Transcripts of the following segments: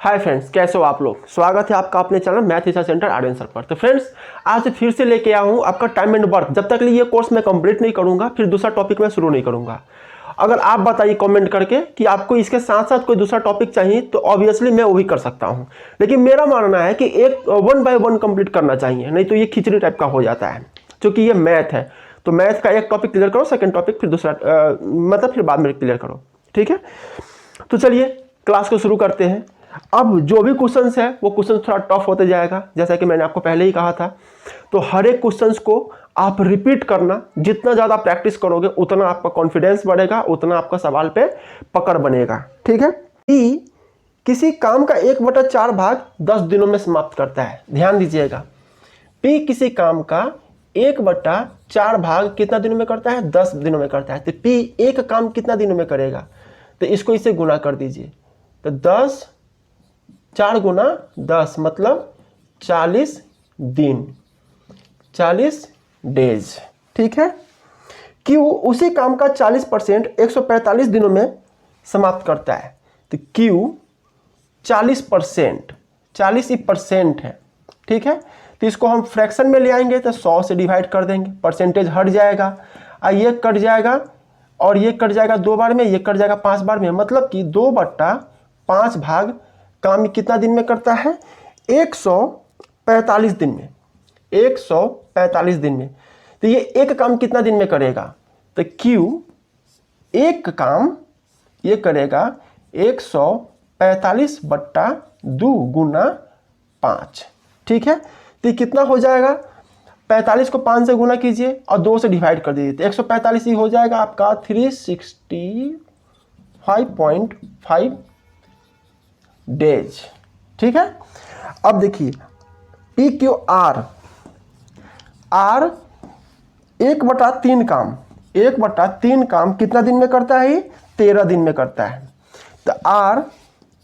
Hi friends, कैसे हो आप लोग। स्वागत है आपका अपने channel math research centre adventure पर। तो फ्रेंड्स, आज फिर से लेके आया हूँ आपका टाइम एंड वर्क। जब तक ये कोर्स मैं कंप्लीट नहीं करूँगा फिर दूसरा टॉपिक मैं शुरू नहीं करूँगा। अगर आप बताइए कमेंट करके कि आपको इसके साथ साथ कोई दूसरा टॉपिक चाहिए तो ऑब्वियसली मैं वो भी कर सकता हूँ, लेकिन मेरा मानना है कि एक 1 बाय 1 कंप्लीट करना चाहिए, नहीं तो ये खिचड़ी टाइप का हो जाता है। क्योंकि ये मैथ है तो मैथ का एक टॉपिक क्लियर करो, सेकेंड टॉपिक फिर दूसरा मतलब फिर बाद में क्लियर करो, ठीक है। तो चलिए क्लास को शुरू करते हैं। अब जो भी क्वेश्चंस है वो क्वेश्चन थोड़ा टफ होते जाएगा, जैसा कि मैंने आपको पहले ही कहा था। तो हर एक क्वेश्चंस को आप रिपीट करना, जितना ज़्यादा प्रैक्टिस करोगे उतना आपका कॉन्फिडेंस बढ़ेगा, उतना आपका सवाल पे पकड़ बनेगा, ठीक है। पी किसी काम का 1/4 भाग 10 दिनों में समाप्त करता है। ध्यान दीजिएगा, पी किसी काम का 1/4 भाग कितना दिनों में करता है? 10 दिनों में करता है। तो पी एक काम कितना दिनों में करेगा? तो इसको इससे गुना कर दीजिए। तो 10 4 गुना 10 मतलब 40 दिन, 40 डेज, ठीक है। क्यू उसी काम का 40% 145 दिनों में समाप्त करता है। तो क्यू 40%, 40 ही परसेंट है, ठीक है। तो इसको हम फ्रैक्शन में ले आएंगे तो 100 से डिवाइड कर देंगे, परसेंटेज हट जाएगा और ये कट जाएगा और ये कट जाएगा 2 बार में, ये कट जाएगा 5 बार में। मतलब कि 2/5 भाग काम कितना दिन में करता है? 145 दिन में, 145 दिन में। तो ये एक काम कितना दिन में करेगा? तो क्यू एक काम ये करेगा 145/2 गुना 5, ठीक है। तो ये कितना हो जाएगा? 45 को 5 से गुना कीजिए और 2 से डिवाइड कर दीजिए। तो 145 ही हो जाएगा आपका 365.5 डेज, ठीक है। अब देखिए पी क्यू आर 1/3 काम, 1/3 काम कितना दिन में करता है? 13 दिन में करता है। तो आर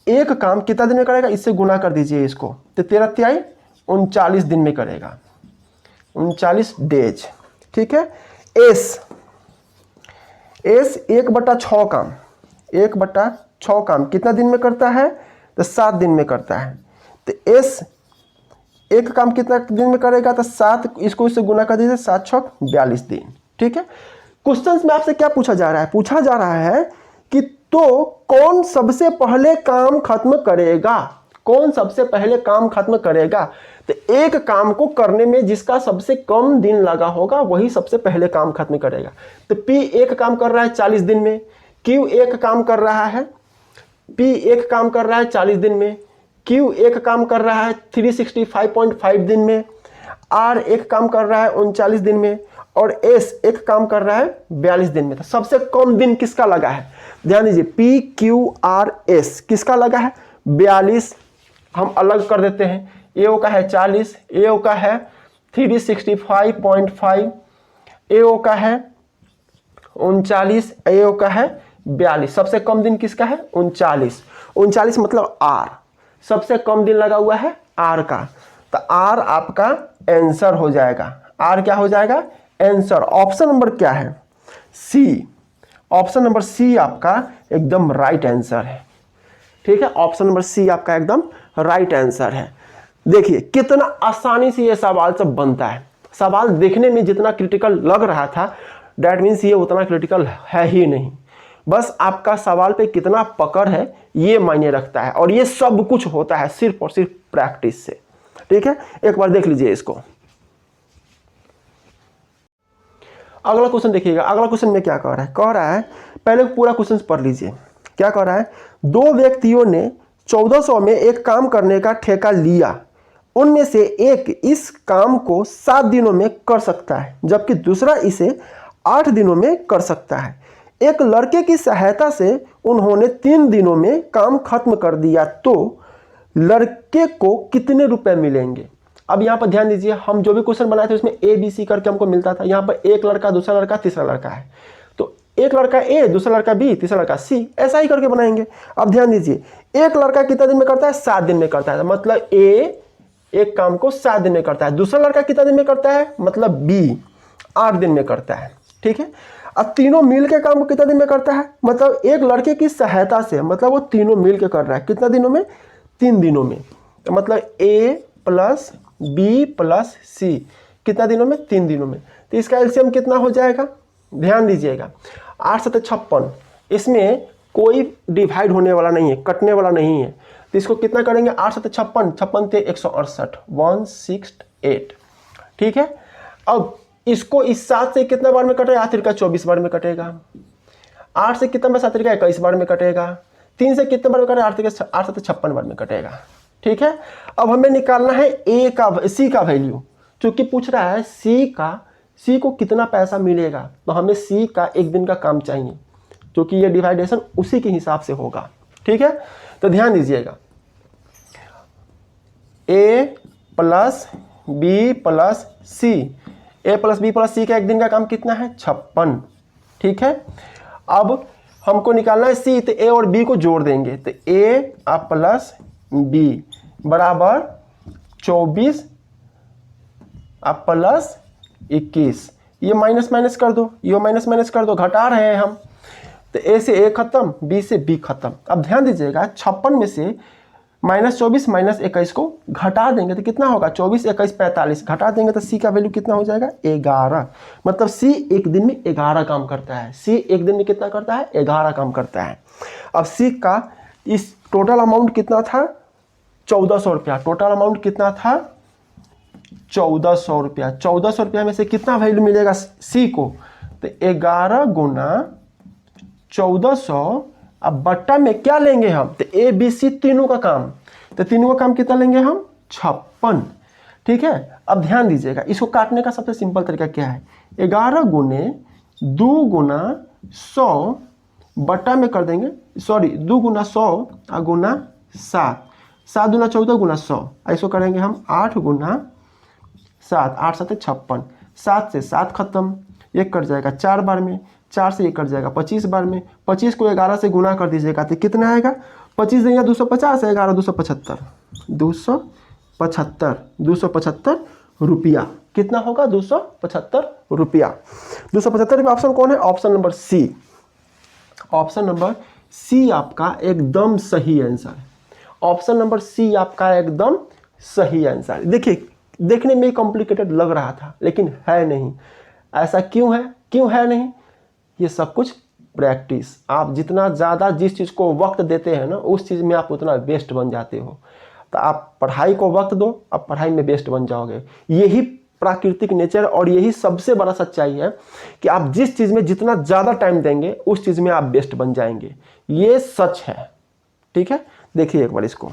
एक काम कितना दिन में करेगा? इससे गुना कर दीजिए इसको। तो 13 तिहाई 39 दिन में करेगा, 39 डेज, ठीक है। एस 1/6 काम, 1/6 काम कितना दिन में करता है? तो 7 दिन में करता है। तो एस एक काम कितना दिन में करेगा? तो 7, इसको इससे गुना कर दीजिए, 7 छक 42 दिन, ठीक है। क्वेश्चंस में आपसे क्या पूछा जा रहा है? पूछा जा रहा है कि तो कौन सबसे पहले काम खत्म करेगा? कौन सबसे पहले काम खत्म करेगा? तो एक काम को करने में जिसका सबसे कम दिन लगा होगा वही सबसे पहले काम खत्म करेगा। तो पी एक काम कर रहा है 40 दिन में, क्यू एक काम कर रहा है, पी एक काम कर रहा है 40 दिन में, क्यू एक काम कर रहा है 365.5 दिन में, आर एक काम कर रहा है 39 दिन में और एस एक काम कर रहा है 42 दिन में। तो सबसे कम दिन किसका लगा है? ध्यान दीजिए, पी क्यू आर एस किसका लगा है? 42। हम अलग कर देते हैं, ए का है 40, ए का है 365.5, ए का है 39, ए का है 42। सबसे कम दिन किसका है? 39। 39 मतलब आर, सबसे कम दिन लगा हुआ है आर का। तो आर आपका आंसर हो जाएगा। आर क्या हो जाएगा? आंसर। ऑप्शन नंबर क्या है? सी। ऑप्शन नंबर सी आपका एकदम राइट आंसर है, ठीक है। ऑप्शन नंबर सी आपका एकदम राइट आंसर है। देखिए कितना आसानी से ये सवाल सब बनता है। सवाल देखने में जितना क्रिटिकल लग रहा था दैट मीन्स ये उतना क्रिटिकल है ही नहीं। बस आपका सवाल पे कितना पकड़ है ये मायने रखता है, और ये सब कुछ होता है सिर्फ और सिर्फ प्रैक्टिस से, ठीक है। एक बार देख लीजिए इसको। अगला क्वेश्चन देखिएगा। अगला क्वेश्चन में क्या कह रहा है? कह रहा है, पहले पूरा क्वेश्चन पढ़ लीजिए। क्या कह रहा है? 2 व्यक्तियों ने 1400 में एक काम करने का ठेका लिया। उनमें से एक इस काम को 7 दिनों में कर सकता है जबकि दूसरा इसे 8 दिनों में कर सकता है। एक लड़के की सहायता से उन्होंने 3 दिनों में काम खत्म कर दिया, तो लड़के को कितने रुपए मिलेंगे? अब यहाँ पर ध्यान दीजिए, हम जो भी क्वेश्चन बनाए थे उसमें ए बी सी करके हमको मिलता था। यहाँ पर एक लड़का, दूसरा लड़का, तीसरा लड़का है। तो एक लड़का ए, दूसरा लड़का बी, तीसरा लड़का सी, ऐसा ही करके बनाएंगे। अब ध्यान दीजिए, एक लड़का कितना दिन में करता है? 7 दिन में करता है। मतलब ए एक काम को 7 दिन में करता है। दूसरा लड़का कितना दिन में करता है? मतलब बी 8 दिन में करता है, ठीक है। अब तीनों मिल के काम को कितना दिन में करता है? मतलब एक लड़के की सहायता से, मतलब वो तीनों मिल के कर रहा है कितना दिनों में? 3 दिनों में, तो मतलब A plus B plus C कितना दिनों में? 3 दिनों में। तो इसका एलसीएम कितना हो जाएगा? ध्यान दीजिएगा, 8 7 56, इसमें कोई डिवाइड होने वाला नहीं है, कटने वाला नहीं है, तो इसको कितना करेंगे? 8 7 56, 56 × 168, 168, ठीक है। अब इसको इस 7 से कितना बार में कटेगा? आखिर का 24 बार में कटेगा। 8 से कितना बार? 7 का 21 बार में कटेगा। 3 से कितने बार में कटेगा? 8 7 56 बार में कटेगा, ठीक है। अब हमें निकालना है C का वैल्यू, क्योंकि पूछ रहा है C को कितना पैसा मिलेगा, तो हमें C का एक दिन का काम चाहिए, क्योंकि ये डिवाइडेशन उसी के हिसाब से होगा, ठीक है। तो ध्यान दीजिएगा, A plus B plus C, A plus B plus C का एक दिन का काम कितना है? 56, ठीक है। अब हमको निकालना है C, तो A और B को जोड़ देंगे, तो A प्लस B बराबर 24 प्लस 21, ये माइनस माइनस कर दो, ये माइनस माइनस कर दो, घटा रहे हैं हम, तो A से A खत्म, B से B खत्म। अब ध्यान दीजिएगा, 56 में से -24 -21 को घटा देंगे तो कितना होगा? 24 21 45, घटा देंगे तो C का वैल्यू कितना हो जाएगा? 11। मतलब C एक दिन में 11 काम करता है। C एक दिन में कितना करता है? 11 काम करता है। अब C का इस टोटल अमाउंट कितना था? 1400 रुपया। टोटल अमाउंट कितना था? 1400 रुपया। 1400 रुपया में से कितना वैल्यू मिलेगा C को? तो 11 गुना 1400, अब बट्टा में क्या लेंगे हम? तो A B C तीनों का काम, तो तीनों का काम कितना लेंगे हम? 56, ठीक है। अब ध्यान दीजिएगा, इसको काटने का सबसे सिंपल तरीका क्या है? 11 गुने 2 गुना 100 बट्टा में कर देंगे, सॉरी 2 गुना 100 गुना 7, 7 गुना 14 गुना 100, ऐसा करेंगे हम 8 गुना 7, 8 7 56, 7 से 7 खत्म, एक कट जाएगा 4 बार में, 4 से एक कट जाएगा 25 बार में, 25 को 11 से गुना कर दीजिएगा तो कितना आएगा? 25 देंगे 250, 11 275, 275 रुपया। कितना होगा? 275 रुपया। 275 रुपया। ऑप्शन कौन है? Option number C। Option number C आपका एकदम सही आंसर। ऑप्शन नंबर C आपका एकदम सही आंसर। देखिए, देखने में कॉम्प्लिकेटेड लग रहा था, लेकिन है नहीं। ऐसा क्यों है? क्यों है नहीं? ये सब कुछ प्रैक्टिस। आप जितना ज़्यादा जिस चीज़ को वक्त देते हैं ना, उस चीज़ में आप उतना बेस्ट बन जाते हो। तो आप पढ़ाई को वक्त दो, आप पढ़ाई में बेस्ट बन जाओगे। यही प्राकृतिक नेचर और यही सबसे बड़ा सच्चाई है कि आप जिस चीज़ में जितना ज़्यादा टाइम देंगे, उस चीज़ में आप बेस्ट बन जाएंगे। ये सच है, ठीक है। देखिए एक बार इसको।